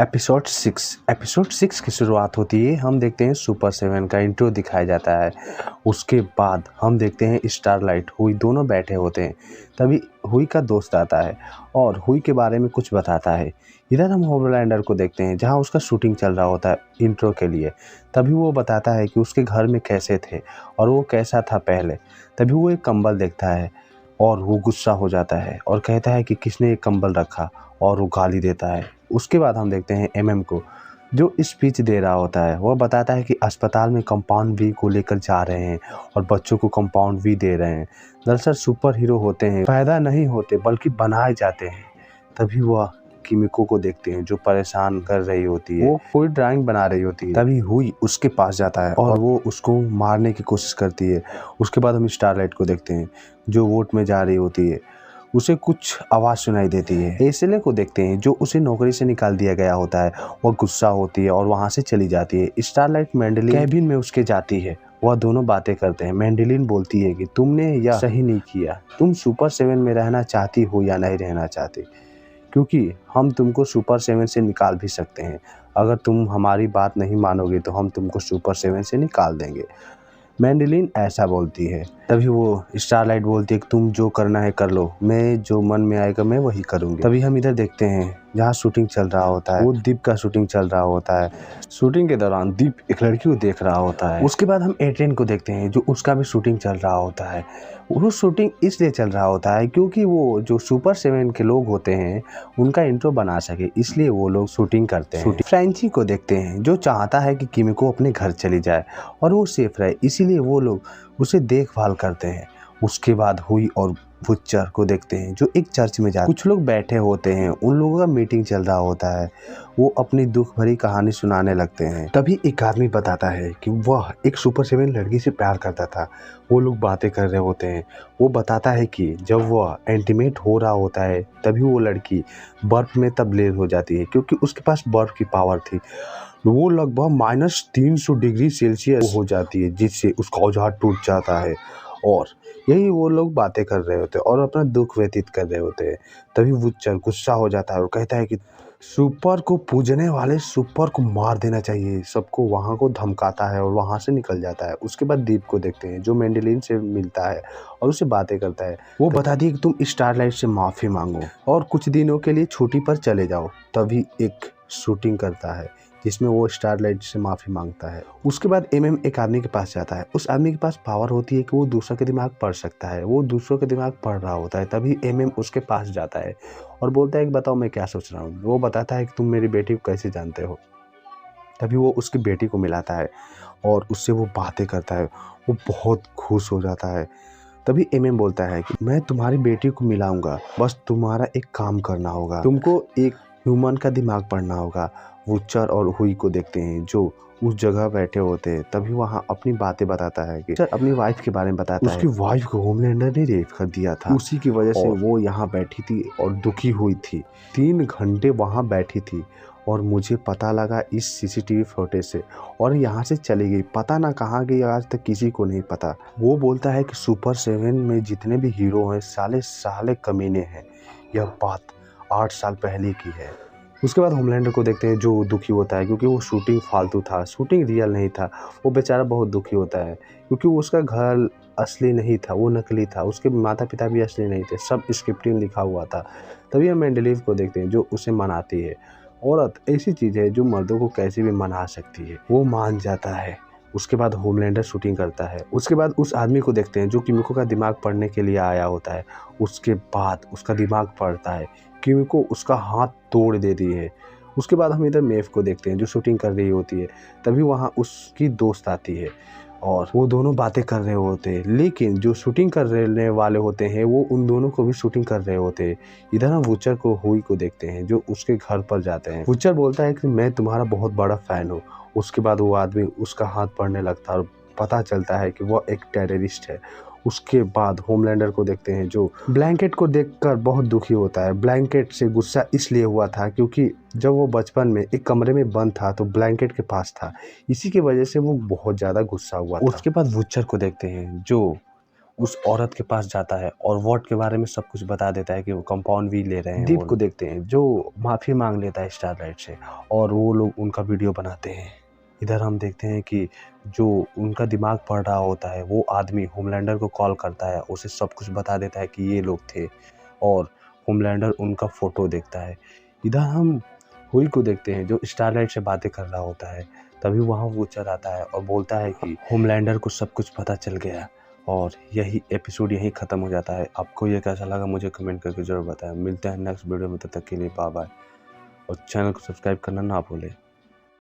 Episode 6 की शुरुआत होती है। हम देखते हैं सुपर 7 का इंट्रो दिखाया जाता है। उसके बाद हम देखते हैं स्टारलाइट हुई दोनों बैठे होते हैं। तभी हुई का दोस्त आता है और हुई के बारे में कुछ बताता है। इधर हम होमलैंडर को देखते हैं जहां उसका शूटिंग चल रहा होता है इंट्रो के लिए। तभी वो बताता है कि उसके घर में कैसे थे और वो कैसा था पहले। तभी वो एक कंबल देखता है और वो गुस्सा हो जाता है और कहता है कि किसने एक कंबल रखा, और वो गाली देता है। उसके बाद हम देखते हैं एमएम को जो स्पीच दे रहा होता है। वह बताता है कि अस्पताल में कंपाउंड वी को लेकर जा रहे हैं और बच्चों को कंपाउंड वी दे रहे हैं। दरअसल सुपर हीरो होते हैं पैदा नहीं होते बल्कि बनाए जाते हैं। तभी वह किमिको को देखते हैं जो परेशान कर रही होती है। वो कोई ड्राइंग बना रही होती है। तभी हुई उसके पास जाता है और वो उसको मारने की कोशिश करती है। उसके बाद हम स्टारलाइट को देखते हैं जो वोट में जा रही होती है। उसे कुछ आवाज़ सुनाई देती है। एसएलए को देखते हैं जो उसे नौकरी से निकाल दिया गया होता है। वह गुस्सा होती है और वहाँ से चली जाती है। स्टारलाइट मैंडेलिन कैबिन में उसके जाती है। वह दोनों बातें करते हैं। मैंडेलिन बोलती है कि तुमने यह सही नहीं किया। तुम सुपर 7 में रहना चाहती हो या नहीं रहना चाहती, क्योंकि हम तुमको सुपर 7 से निकाल भी सकते हैं। अगर तुम हमारी बात नहीं मानोगे तो हम तुमको सुपर 7 से निकाल देंगे। मैंडेलिन ऐसा बोलती है। तभी वो स्टारलाइट बोलती है कि तुम जो करना है कर लो, मैं जो मन में आएगा मैं वही करूँगी। तभी हम इधर देखते हैं जहाँ शूटिंग चल रहा होता है। वो दीप का शूटिंग चल रहा होता है। शूटिंग के दौरान दीप एक लड़की को देख रहा होता है। उसके बाद हम एट्रेन को देखते हैं जो उसका भी शूटिंग चल रहा होता है। वो शूटिंग इसलिए चल रहा होता है क्योंकि वो जो सुपर 7 के लोग होते हैं उनका इंट्रो बना सके, इसलिए वो लोग शूटिंग करते हैं। फ्रेंची को देखते हैं जो चाहता है कि किमिको अपने घर चली जाए और वो सेफ रहे, इसीलिए वो लोग उसे देखभाल करते हैं। उसके बाद हुई और बुच्चर को देखते हैं जो एक चर्च में जाते हैं। कुछ लोग बैठे होते हैं, उन लोगों का मीटिंग चल रहा होता है। वो अपनी दुख भरी कहानी सुनाने लगते हैं। तभी एक आदमी बताता है कि वह एक सुपर 7 लड़की से प्यार करता था। वो लोग बातें कर रहे होते हैं। वो बताता है कि जब वह इंटीमेट हो रहा होता है तभी वो लड़की बर्फ में तब्दील हो जाती है क्योंकि उसके पास बर्फ की पावर थी। वो लगभग -300 डिग्री सेल्सियस हो जाती है जिससे उसका औजार टूट जाता है। और यही वो लोग बातें कर रहे होते हैं और अपना दुख व्यतीत कर रहे होते हैं। तभी बुच्चर गुस्सा हो जाता है और कहता है कि सुपर को पूजने वाले सुपर को मार देना चाहिए। सबको वहाँ को धमकाता है और वहाँ से निकल जाता है। उसके बाद दीप को देखते हैं जो मैंडेलिन से मिलता है और उससे बातें करता है। वो बताती है कि तुम स्टारलाइट से माफ़ी मांगो और कुछ दिनों के लिए छुट्टी पर चले जाओ। तभी एक शूटिंग करता है जिसमें वो स्टारलाइट से माफ़ी मांगता है। उसके बाद एमएम एक आदमी के पास जाता है। उस आदमी के पास पावर होती है कि वो दूसरों के दिमाग पढ़ सकता है। वो दूसरों के दिमाग पढ़ रहा होता है। तभी एमएम उसके पास जाता है और बोलता है कि बताओ मैं क्या सोच रहा हूँ। वो बताता है कि तुम मेरी बेटी को कैसे जानते हो। तभी वो उसकी बेटी को मिलाता है और उससे वो बातें करता है। वो बहुत खुश हो जाता है। तभी एमएम बोलता है कि मैं तुम्हारी बेटी को मिलाऊंगा, बस तुम्हारा एक काम करना होगा। तुमको एक ह्यूमन का दिमाग पढ़ना होगा। वुचर और हुई को देखते हैं जो उस जगह बैठे होते हैं। तभी वहाँ अपनी बातें बताता है कि अपनी वाइफ के बारे में बताता है। उसकी वाइफ को होमलैंडर ने रेप कर दिया था, उसी की वजह से वो यहाँ बैठी थी और दुखी हुई थी। 3 घंटे वहाँ बैठी थी और मुझे पता लगा इस सीसीटीवी फुटेज से, और यहाँ से चली गई। पता ना कहाँ गई, आज तक किसी को नहीं पता। वो बोलता है कि सुपर 7 में जितने भी हीरो हैं साले साले कमीने हैं। यह बात 8 साल पहले की है। उसके बाद होमलैंडर को देखते हैं जो दुखी होता है क्योंकि वो शूटिंग फालतू था, शूटिंग रियल नहीं था। वो बेचारा बहुत दुखी होता है क्योंकि उसका घर असली नहीं था, वो नकली था। उसके माता पिता भी असली नहीं थे, सब स्क्रिप्टिंग लिखा हुआ था। तभी हम मैंडेलिन को देखते हैं जो उसे मनाती है। औरत ऐसी चीज़ है जो मर्दों को कैसे भी मना सकती है। वो मान जाता है। उसके बाद होमलैंडर शूटिंग करता है। उसके बाद उस आदमी को देखते हैं जो किमिको का दिमाग पढ़ने के लिए आया होता है। उसके बाद उसका दिमाग पढ़ता है। किमिको उसका हाथ तोड़ देती है। उसके बाद हम इधर मेव को देखते हैं जो शूटिंग कर रही होती है। तभी वहाँ उसकी दोस्त आती है और वो दोनों बातें कर रहे होते हैं, लेकिन जो शूटिंग करने वाले होते हैं वो उन दोनों को भी शूटिंग कर रहे होते हैं। इधर हम वुचर को हुई को देखते हैं जो उसके घर पर जाते हैं। वुचर बोलता है कि मैं तुम्हारा बहुत बड़ा फ़ैन हूँ। उसके बाद वो आदमी उसका हाथ पढ़ने लगता है और पता चलता है कि वह एक टेररिस्ट है। उसके बाद होमलैंडर को देखते हैं जो ब्लैंकेट को देखकर बहुत दुखी होता है। ब्लैंकेट से गुस्सा इसलिए हुआ था क्योंकि जब वो बचपन में एक कमरे में बंद था तो ब्लैंकेट के पास था, इसी की वजह से वो बहुत ज़्यादा गुस्सा हुआ था। उसके बाद वुचर को देखते हैं जो उस औरत के पास जाता है और वॉट के बारे में सब कुछ बता देता है कि वो कंपाउंड भी ले रहे हैं। दीप को देखते हैं जो माफ़ी मांग लेता है स्टारलाइट से और वो लोग उनका वीडियो बनाते हैं। इधर हम देखते हैं कि जो उनका दिमाग पढ़ रहा होता है वो आदमी होमलैंडर को कॉल करता है, उसे सब कुछ बता देता है कि ये लोग थे और होमलैंडर उनका फ़ोटो देखता है। इधर हम हुई को देखते हैं जो स्टारलाइट से बातें कर रहा होता है। तभी वहाँ वूचर आता है और बोलता है कि होमलैंडर को सब कुछ पता चल गया और यही एपिसोड यहीं ख़त्म हो जाता है। आपको ये कैसा लगा मुझे कमेंट करके ज़रूर बताएं। मिलते हैं नेक्स्ट वीडियो में, तब तक के लिए बाय बाय और चैनल को सब्सक्राइब करना ना भूलें।